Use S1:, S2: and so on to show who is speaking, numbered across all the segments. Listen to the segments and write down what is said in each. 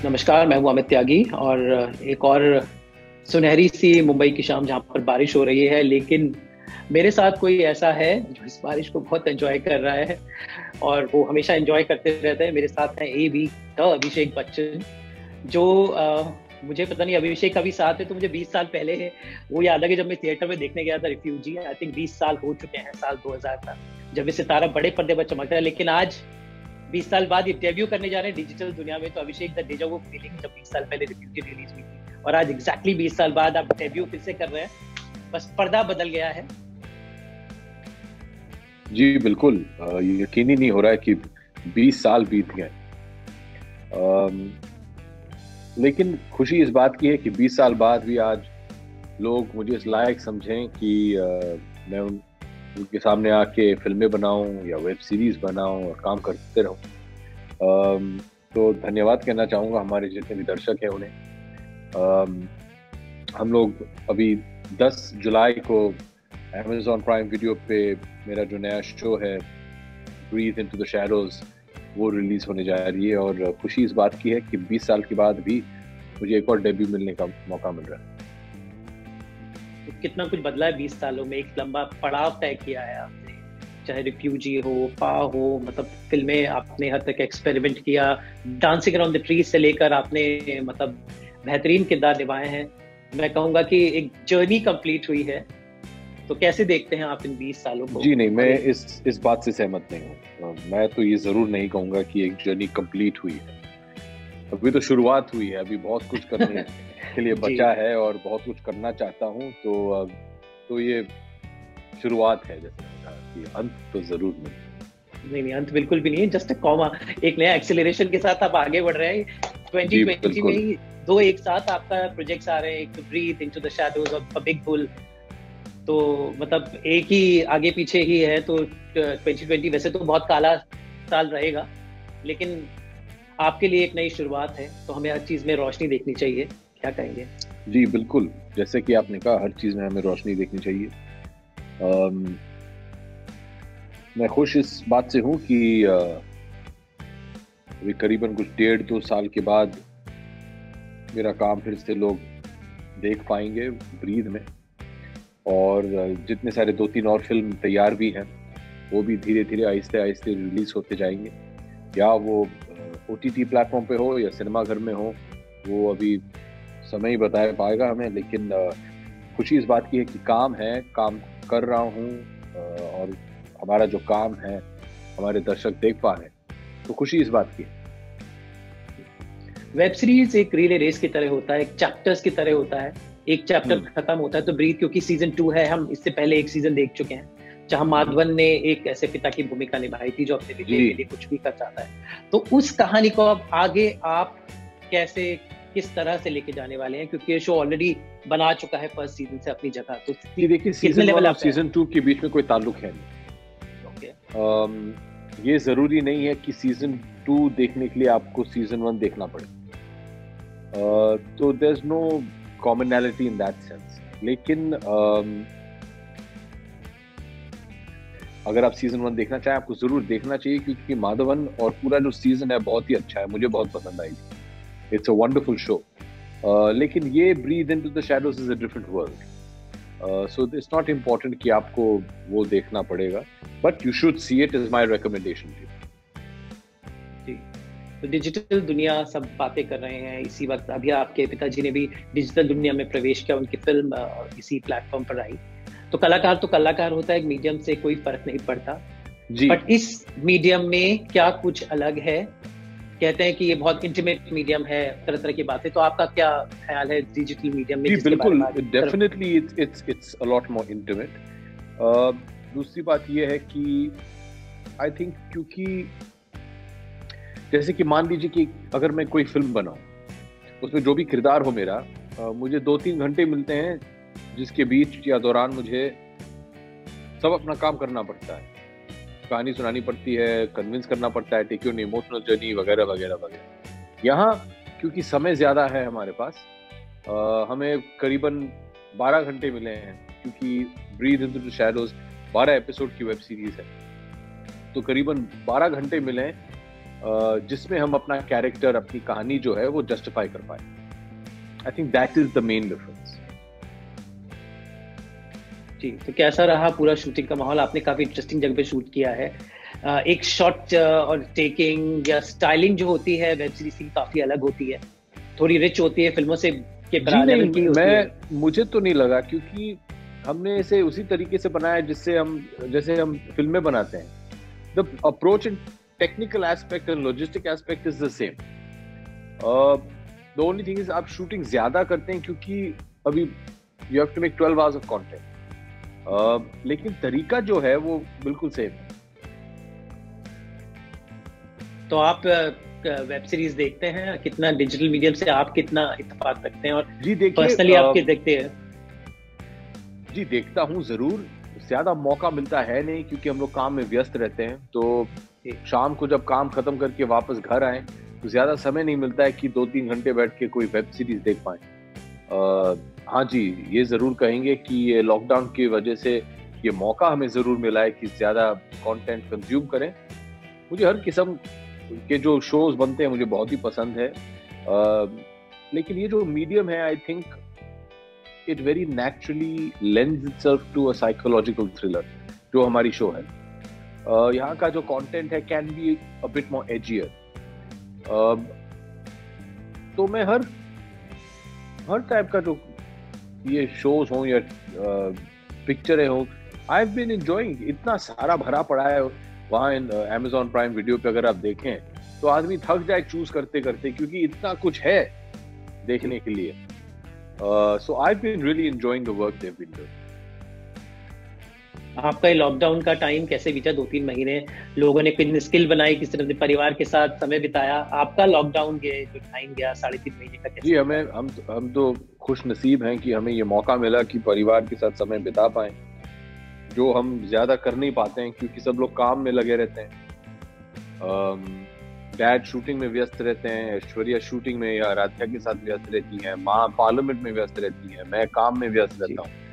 S1: नमस्कार, मैं हूं अमित त्यागी और एक और सुनहरी सी मुंबई की शाम जहां पर बारिश हो रही है, लेकिन मेरे साथ कोई ऐसा है जो इस बारिश को बहुत एंजॉय कर रहा है और वो हमेशा एंजॉय करते रहते हैं। मेरे साथ हैं A be the Abhishek Bachchan, जो मुझे पता नहीं अभिषेक का भी साथ है तो मुझे 20 साल पहले है वो याद है कि जब मैं थिएटर में देखने गया था रिफ्यूजी। आई थिंक 20 साल हो चुके हैं, साल 2000 का जब ये सितारा बड़े पर्दे पर चमकता है। लेकिन आज 20 साल बाद ये डेब्यू करने जा रहे हैं डिजिटल दुनिया में, तो अभिषेक द डेजा वू फीलिंग जब 20 साल पहले रिफ्यूजी रिलीज हुई थी और आज एग्जैक्टली 20 साल बाद आप डेब्यू फिर से कर रहे हैं, बस पर्दा बदल गया है।
S2: जी बिल्कुल। यकीन ही नहीं हो रहा है कि 20 साल बीत गए। लेकिन खुशी इस बात की है कि 20 साल बाद भी आज लोग मुझे इस लायक समझें कि मैं उनके सामने आके फिल्में बनाऊं या वेब सीरीज बनाऊं और काम करते रहूं। तो धन्यवाद कहना चाहूँगा हमारे जितने भी दर्शक हैं उन्हें। हम लोग अभी 10 जुलाई को Amazon प्राइम वीडियो पे मेरा जो नया शो है ब्रीथ इनटू द शैडोज वो रिलीज होने जा रही है और खुशी इस बात की है कि 20 साल के बाद भी मुझे एक और डेब्यू मिलने का मौका मिल रहा है।
S1: तो कितना कुछ बदला है 20 सालों में, एक लंबा पड़ाव तय किया है आपने, चाहे रिफ्यूजी हो, पा हो, मतलब फिल्में आपने हद तक एक्सपेरिमेंट किया, डांसिंग अराउंड द ट्रीज से लेकर आपने मतलब बेहतरीन किरदार निभाए हैं। मैं कहूंगा कि एक जर्नी कंप्लीट हुई है। तो कैसे देखते हैं आप इन 20 सालों को?
S2: जी नहीं, मैं इस बात से सहमत नहीं हूँ। मैं तो ये जरूर नहीं कहूँगा कि एक जर्नी कंप्लीट हुई है। अभी तो शुरुआत हुई है, अभी बहुत कुछ करने के लिए बचा है और बहुत कुछ करना चाहता हूँ। तो ये शुरुआत है, जैसे कहा कि अंत तो जरूर
S1: नहीं, अंत बिल्कुल भी नहीं है, जस्ट अ कॉमा। एक नया एक्सेलरेशन के साथ आप आगे बढ़ रहे हैं। 2020 में ही दो एक साथ आपका प्रोजेक्ट्स आ रहे हैं, एक ब्रीथ इनटू द शैडोज और अ बिग बुल। तो मतलब एक ही आगे पीछे ही है। तो 2020 वैसे तो बहुत काला साल रहेगा, लेकिन आपके लिए एक नई शुरुआत है, तो हमें हर चीज में रोशनी देखनी चाहिए। क्या कहेंगे?
S2: जी बिल्कुल, जैसे कि आपने कहा हर चीज में हमें रोशनी देखनी चाहिए। मैं खुश इस बात से हूँ कि अभी करीबन कुछ 1.5-2 साल के बाद मेरा काम फिर से लोग देख पाएंगे ब्रीथ में। और जितने सारे 2-3 और फिल्म तैयार भी हैं वो भी धीरे धीरे आहिस्ते आहिस्ते रिलीज होते जाएंगे, या वो OTT प्लेटफॉर्म पे हो या सिनेमा घर में हो, वो अभी समय ही बता पाएगा हमें। लेकिन खुशी इस बात की है कि काम है, काम कर रहा हूँ और हमारा जो काम है हमारे दर्शक देख पा रहे हैं, तो खुशी इस बात की है।
S1: वेब सीरीज एक रिले रेस की तरह होता है, एक चैप्टर्स की तरह होता है। एक चैप्टर खत्म होता है तो ब्रीथ, क्योंकि सीजन 2 है, हम इससे पहले एक सीजन देख चुके हैं जहां माधवन ने एक ऐसे पिता की भूमिका निभाई थी जो अपने बेटे के लिए कुछ भी कर चाहता है। तो उस कहानी को अब आगे आप कैसे, किस तरह से लेके जाने वाले हैं, क्योंकि ये शो ऑलरेडी बना चुका है फर्स्ट सीजन से अपनी जगह। तो
S2: देखिए, सीजन 1 और सीजन 2 के बीच में कोई ताल्लुक है नहीं। ये जरूरी नहीं है कि सीजन 2 देखने के लिए आपको सीजन 1 देखना पड़े। तो there is no commonality in that sense. लेकिन अगर आप सीजन 1 देखना चाहें, आपको जरूर देखना चाहिए, क्योंकि माधवन और पूरा जो सीजन है बहुत ही अच्छा है, मुझे बहुत पसंद आई। It's a wonderful show. लेकिन ये breathe into the shadows is a different world, so it's not important कि आपको वो देखना पड़ेगा, but you should see it, is my recommendation to you.
S1: तो डिजिटल दुनिया सब बातें कर रहे हैं इसी वक्त। अभी आपके पिताजी ने भी डिजिटल दुनिया में प्रवेश किया, उनकी फिल्म इसी प्लेटफॉर्म पर आई। तो कलाकार होता है, एक मीडियम से कोई फर्क नहीं पड़ता। बट इस मीडियम में क्या कुछ अलग है? कहते हैं कि ये बहुत इंटीमेट मीडियम है, तरह तरह की बातें। तो आपका क्या ख्याल है डिजिटल मीडियम में?
S2: बिल्कुल, definitely it's a lot more intimate. दूसरी बात ये है कि आई थिंक, क्योंकि जैसे कि मान लीजिए कि अगर मैं कोई फिल्म बनाऊं, उसमें जो भी किरदार हो मेरा, मुझे 2-3 घंटे मिलते हैं जिसके बीच या दौरान मुझे सब अपना काम करना पड़ता है। कहानी सुनानी पड़ती है, कन्विंस करना पड़ता है, टेक योर इमोशनल जर्नी वगैरह वगैरह वगैरह। यहाँ क्योंकि समय ज़्यादा है हमारे पास, हमें करीबन 12 घंटे मिले हैं, क्योंकि breathe into the shadows 12 episode की वेब सीरीज है, तो करीबन 12 घंटे मिले हैं जिसमें हम अपना कैरेक्टर, अपनी कहानी जो है वो जस्टिफाई कर पाए। I think that is the main difference.
S1: जी, तो कैसा रहा पूरा शूटिंग का माहौल? आपने काफी इंटरेस्टिंग जगह पे शूट किया है। एक शॉट और टेकिंग या स्टाइलिंग जो होती है वेब सीरीज की काफी अलग होती है, थोड़ी रिच होती है फिल्मों से के
S2: लेवल की होती है। मुझे तो नहीं लगा, क्योंकि हमने इसे उसी तरीके से बनाया जैसे हम फिल्में बनाते हैं। The approach in technical aspect and logistic aspect is the same. The only thing is आप शूटिंग ज्यादा करते हैं, क्योंकि अभी you have to make 12 hours of content, लेकिन तरीका जो है वो बिल्कुल सेम है।
S1: तो आप वेब सीरीज देखते हैं कितना? डिजिटल मीडियम से आप कितना इत्तेफाक रखते हैं? और
S2: जी देखिए,
S1: पर्सनली आप क्या देखते हैं?
S2: जी देखता हूँ जरूर। ज्यादा मौका मिलता है नहीं, क्योंकि हम लोग काम में व्यस्त रहते हैं। तो शाम को जब काम खत्म करके वापस घर आए तो ज्यादा समय नहीं मिलता है कि 2-3 घंटे बैठ के कोई वेब सीरीज देख पाए। हाँ जी, ये जरूर कहेंगे कि ये लॉकडाउन की वजह से ये मौका हमें जरूर मिला है कि ज्यादा कंटेंट कंज्यूम करें। मुझे हर किस्म के जो शोज बनते हैं मुझे बहुत ही पसंद है, लेकिन ये जो मीडियम है, I think it very naturally lends itself to a psychological thriller, जो हमारी शो है। यहाँ का जो कंटेंट है can be a bit more edgier. तो मैं हर टाइप का जो ये शोज हो या पिक्चरें हो, आई हैव बीन एंजॉयिंग। इतना सारा भरा पड़ा है वहाँ Amazon प्राइम वीडियो पे, अगर आप देखें तो आदमी थक जाए चूज करते करते, क्योंकि इतना कुछ है देखने के लिए। So I have been really enjoying the work they have been doing.
S1: आपका लॉकडाउन का टाइम कैसे बीता? 2-3 महीने लोगों ने कितनी स्किल बनाई, किस तरह से परिवार के साथ समय बिताया? आपका लॉकडाउन के जो टाइम गया 3.5 महीने का कैसे?
S2: जी, हम तो खुश नसीब हैं कि हमें ये मौका मिला कि परिवार के साथ समय बिता पाएं, जो हम ज्यादा कर नहीं पाते हैं, क्योंकि सब लोग काम में लगे रहते हैं। डैड शूटिंग में व्यस्त रहते हैं, ऐश्वर्या शूटिंग में या आराध्या के साथ व्यस्त रहती हैं, माँ पार्लियामेंट में व्यस्त रहती है, मैं काम में व्यस्त रहता हूँ।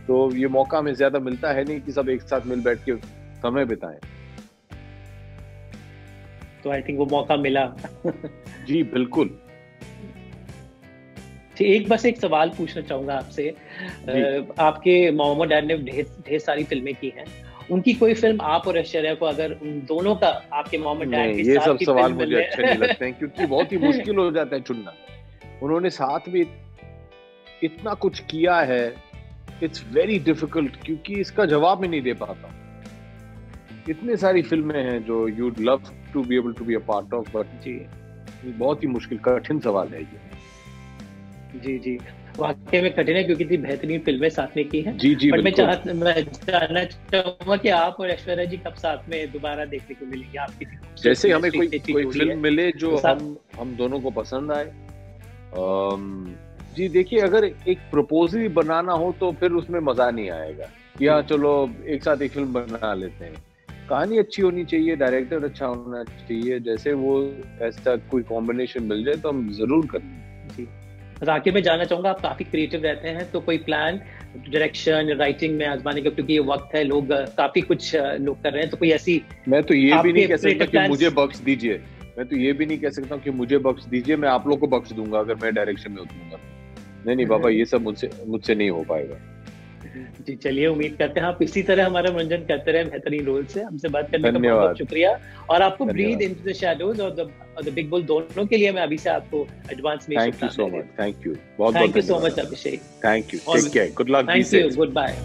S2: तो ये मौका हमें ज्यादा मिलता है नहीं कि सब एक साथ मिल बैठ के समय बिताएं।
S1: तो आई थिंक वो मौका मिला।
S2: जी बिल्कुल।
S1: बस एक सवाल पूछना चाहूंगा आपसे। आपके मॉम और डैड ने ढेर सारी फिल्में की हैं, उनकी कोई फिल्म आप और ऐश्वर्या को, अगर उन दोनों का आपके मॉम और डैड के
S2: ये
S1: साथ
S2: सब
S1: की
S2: सवाल
S1: फिल्म
S2: मुझे अच्छे नहीं लगते हैं, क्योंकि बहुत ही मुश्किल हो जाता है चुनना। उन्होंने साथ में इतना कुछ किया है, इट्स वेरी डिफिकल्ट, क्योंकि इसका जवाब ही नहीं दे पाता। इतनी सारी फिल्में हैं जो you'd love to be able to be a part of, but जी बहुत ही मुश्किल कठिन सवाल है ये।
S1: जी वाकई में कठिन है, क्योंकि इतनी बेहतरीन फिल्में साथ में की हैं।
S2: जी
S1: बट मैं जानना चाहूंगा कि आप और ऐश्वर्या जी कब साथ में दोबारा देखने को मिलेंगे? आप किसी
S2: जैसे हमें कोई फिल्म मिले जो हम दोनों को पसंद आए। जी देखिए, अगर एक प्रपोजल बनाना हो तो फिर उसमें मजा नहीं आएगा कि हाँ चलो एक साथ एक फिल्म बना लेते हैं। कहानी अच्छी होनी चाहिए, डायरेक्टर अच्छा होना चाहिए, जैसे वो ऐसा कोई कॉम्बिनेशन मिल जाए तो हम जरूर करेंगे।
S1: जी, आखिर में जानना चाहूंगा, आप काफी क्रिएटिव रहते हैं, तो कोई प्लान डायरेक्शन राइटिंग में आजमाने का? क्योंकि ये वक्त है, लोग काफी कुछ लोग कर रहे हैं, तो कोई ऐसी?
S2: मैं तो ये भी नहीं कह सकता कि मुझे बख्श दीजिए, मैं तो ये भी नहीं कह सकता कि मुझे बख्श दीजिए, मैं आप लोग को बख्श दूंगा अगर मैं डायरेक्शन में उतरूंगा। नहीं बाबा, ये सब मुझसे नहीं हो पाएगा।
S1: जी चलिए, उम्मीद करते हैं आप इसी तरह हमारा मनोरंजन करते रहे बेहतरीन रोल से। हमसे बात करने का बहुत शुक्रिया, और आपको ब्रीथ इनटू द शैडोज और द बिग बुल दोनों के लिए मैं अभी से आपको एडवांस में
S2: thank you so much. Thank you, बहुत
S1: thank you so much Abhishek.
S2: Thank you, take care, good luck,
S1: thank you, good bye.